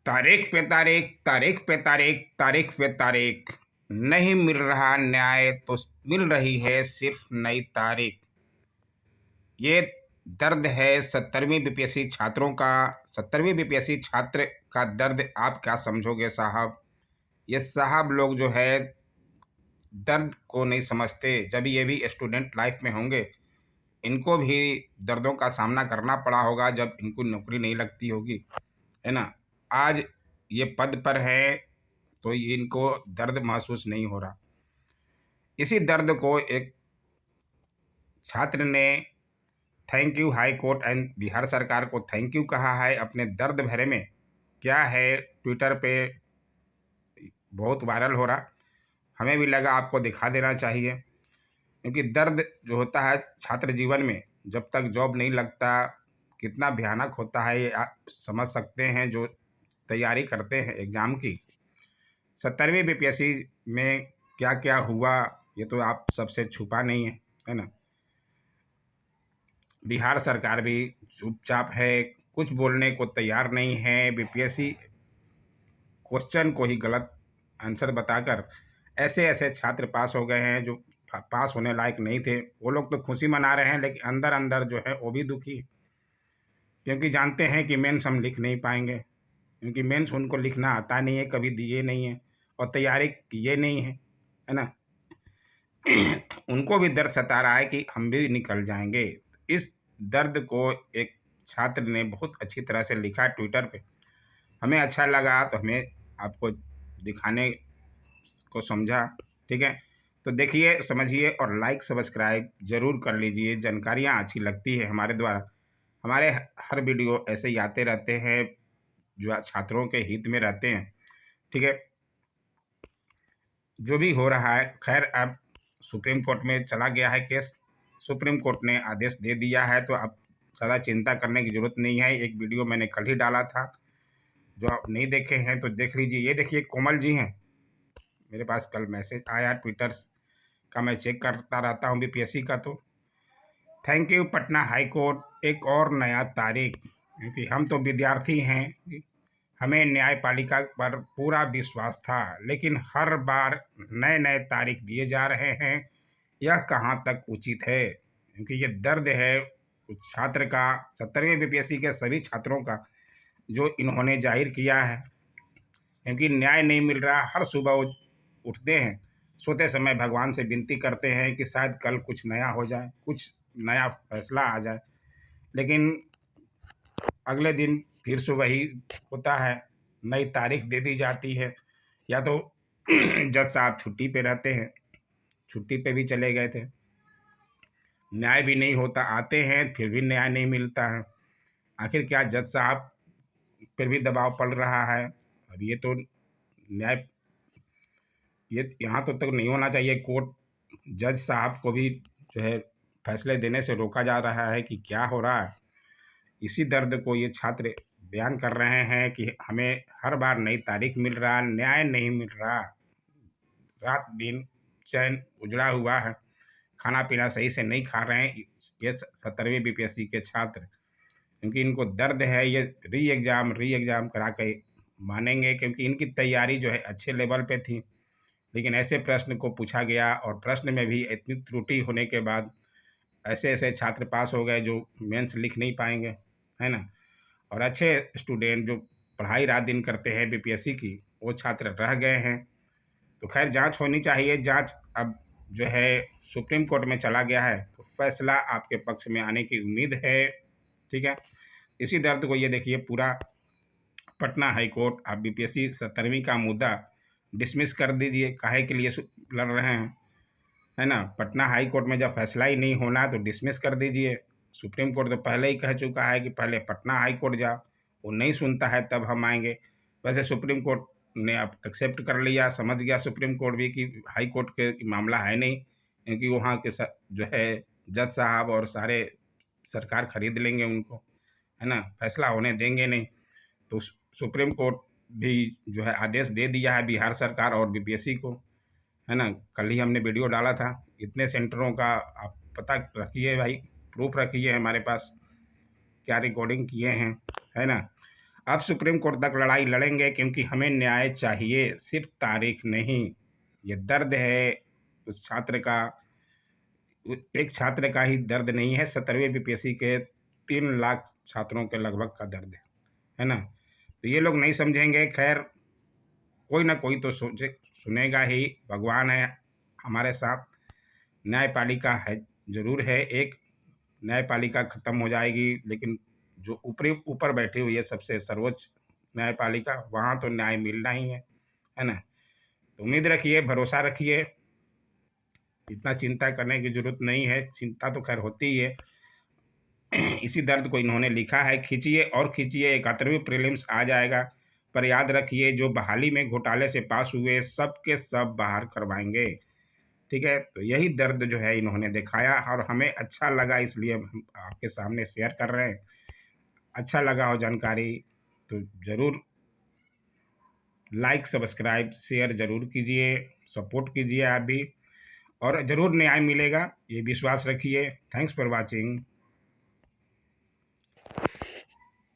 तारीख पे तारीख, तारीख पे तारीख, तारीख पे तारीख, नहीं मिल रहा न्याय तो मिल रही है सिर्फ नई तारीख। ये दर्द है 70वीं बीपीएससी छात्रों का। 70वीं बीपीएससी छात्र का दर्द आप क्या समझोगे साहब। ये साहब लोग जो है दर्द को नहीं समझते। जब ये भी स्टूडेंट लाइफ में होंगे, इनको भी दर्दों का सामना करना पड़ा होगा जब इनको नौकरी नहीं लगती होगी, है ना। आज ये पद पर है तो इनको दर्द महसूस नहीं हो रहा। इसी दर्द को एक छात्र ने thank you high court and Bihar सरकार को थैंक यू कहा है अपने दर्द भरे में। क्या है, ट्विटर पे बहुत वायरल हो रहा। हमें भी लगा आपको दिखा देना चाहिए, क्योंकि दर्द जो होता है छात्र जीवन में, जब तक जॉब नहीं लगता कितना भयानक होता है ये आप समझ सकते हैं। जो तैयारी करते हैं एग्ज़ाम की, 70वीं बीपीएससी में क्या क्या हुआ ये तो आप सबसे छुपा नहीं है ना। बिहार सरकार भी चुपचाप है, कुछ बोलने को तैयार नहीं है। बीपीएससी क्वेश्चन को ही गलत आंसर बताकर ऐसे ऐसे छात्र पास हो गए हैं जो पास होने लायक नहीं थे। वो लोग तो खुशी मना रहे हैं, लेकिन अंदर अंदर जो है वो भी दुखी, क्योंकि जानते हैं कि मेंस हम लिख नहीं पाएंगे, क्योंकि मेंस उनको लिखना आता नहीं है, कभी दिए नहीं है और तैयारी किए नहीं है ना। उनको भी दर्द सता रहा है कि हम भी निकल जाएंगे। इस दर्द को एक छात्र ने बहुत अच्छी तरह से लिखा ट्विटर पे। हमें अच्छा लगा तो हमें आपको दिखाने को समझा, ठीक है। तो देखिए, समझिए और लाइक सब्सक्राइब ज़रूर कर लीजिए। जानकारियाँ अच्छी लगती है हमारे द्वारा। हमारे हर वीडियो ऐसे ही आते रहते हैं जो छात्रों के हित में रहते हैं, ठीक है। जो भी हो रहा है, खैर अब सुप्रीम कोर्ट में चला गया है केस। सुप्रीम कोर्ट ने आदेश दे दिया है, तो अब ज़्यादा चिंता करने की ज़रूरत नहीं है। एक वीडियो मैंने कल ही डाला था, जो आप नहीं देखे हैं तो देख लीजिए। ये देखिए कोमल जी हैं, मेरे पास कल मैसेज आया ट्विटर का, मैं चेक करता रहता हूँ बीपीएससी का। तो thank you Patna high court, एक और नया तारीख, क्योंकि हम तो विद्यार्थी हैं, हमें न्यायपालिका पर पूरा विश्वास था, लेकिन हर बार नए नए तारीख दिए जा रहे हैं। यह कहाँ तक उचित है, क्योंकि ये दर्द है उस छात्र का, 70वीं बीपीएससी के सभी छात्रों का, जो इन्होंने जाहिर किया है। क्योंकि न्याय नहीं मिल रहा। हर सुबह वो उठते हैं, सोते समय भगवान से विनती करते हैं कि शायद कल कुछ नया हो जाए, कुछ नया फैसला आ जाए, लेकिन अगले दिन फिर से वही होता है, नई तारीख दे दी जाती है। या तो जज साहब छुट्टी पे रहते हैं, छुट्टी पे भी चले गए थे, न्याय भी नहीं होता, आते हैं फिर भी न्याय नहीं मिलता है। आखिर क्या जज साहब पर भी दबाव पड़ रहा है। अब ये तो न्याय, ये यहाँ तो तक नहीं होना चाहिए। कोर्ट जज साहब को भी जो है फैसले देने से रोका जा रहा है कि क्या हो रहा है। इसी दर्द को ये छात्र बयान कर रहे हैं कि हमें हर बार नई तारीख मिल रहा, न्याय नहीं मिल रहा, रात दिन चैन उजड़ा हुआ है, खाना पीना सही से नहीं खा रहे हैं ये 70वीं बीपीएससी के छात्र, क्योंकि इनको दर्द है। ये री एग्ज़ाम करा के मानेंगे, क्योंकि इनकी तैयारी जो है अच्छे लेवल पे थी, लेकिन ऐसे प्रश्न को पूछा गया और प्रश्न में भी इतनी त्रुटि होने के बाद ऐसे ऐसे छात्र पास हो गए जो मेंस लिख नहीं पाएंगे, है ना। और अच्छे स्टूडेंट जो पढ़ाई रात दिन करते हैं बीपीएससी की, वो छात्र रह गए हैं। तो खैर जांच होनी चाहिए। जांच अब जो है सुप्रीम कोर्ट में चला गया है, तो फैसला आपके पक्ष में आने की उम्मीद है, ठीक है। इसी दर्द को ये देखिए पूरा पटना हाई कोर्ट, आप बीपीएससी 70वीं का मुद्दा डिसमिस कर दीजिए। काहे के लिए लड़ रहे हैं, है ना। पटना हाई कोर्ट में जब फैसला ही नहीं होना तो डिसमिस कर दीजिए। सुप्रीम कोर्ट तो पहले ही कह चुका है कि पहले पटना हाई कोर्ट जाओ, वो नहीं सुनता है तब हम आएंगे। वैसे सुप्रीम कोर्ट ने अब एक्सेप्ट कर लिया, समझ गया सुप्रीम कोर्ट भी कि हाई कोर्ट के मामला है नहीं, क्योंकि वहाँ के जो है जज साहब और सारे सरकार खरीद लेंगे उनको, है ना, फैसला होने देंगे नहीं। तो सुप्रीम कोर्ट भी जो है आदेश दे दिया है बिहार सरकार और बीपीएससी को, है ना। कल ही हमने वीडियो डाला था। इतने सेंटरों का आप पता रखिए भाई, प्रूफ रखिए हमारे पास क्या रिकॉर्डिंग किए हैं, है ना। अब सुप्रीम कोर्ट तक लड़ाई लड़ेंगे, क्योंकि हमें न्याय चाहिए, सिर्फ तारीख नहीं। ये दर्द है उस छात्र का, एक छात्र का ही दर्द नहीं है, 17वीं बीपीएससी के 3 लाख छात्रों के लगभग का दर्द है ना। तो ये लोग नहीं समझेंगे। खैर, कोई ना कोई तो सोचे, सुनेगा ही। भगवान है हमारे साथ। न्यायपालिका है, जरूर है। एक न्यायपालिका खत्म हो जाएगी, लेकिन जो ऊपर बैठी हुई है सबसे सर्वोच्च न्यायपालिका, वहाँ तो न्याय मिलना ही है ना। तो उम्मीद रखिए, भरोसा रखिए, इतना चिंता करने की जरूरत नहीं है। चिंता तो खैर होती ही है। इसी दर्द को इन्होंने लिखा है। खींचिए और खींचिए, 71वीं प्रीलिम्स आ जाएगा। पर याद रखिए, जो बहाली में घोटाले से पास हुए सब के सब बाहर करवाएंगे। ठीक है, तो यही दर्द जो है इन्होंने दिखाया, और हमें अच्छा लगा, इसलिए हम आपके सामने शेयर कर रहे हैं। अच्छा लगा हो जानकारी तो ज़रूर लाइक, सब्सक्राइब, शेयर ज़रूर कीजिए, सपोर्ट कीजिए आप भी, और ज़रूर न्याय मिलेगा, ये विश्वास रखिए। Thanks for watching.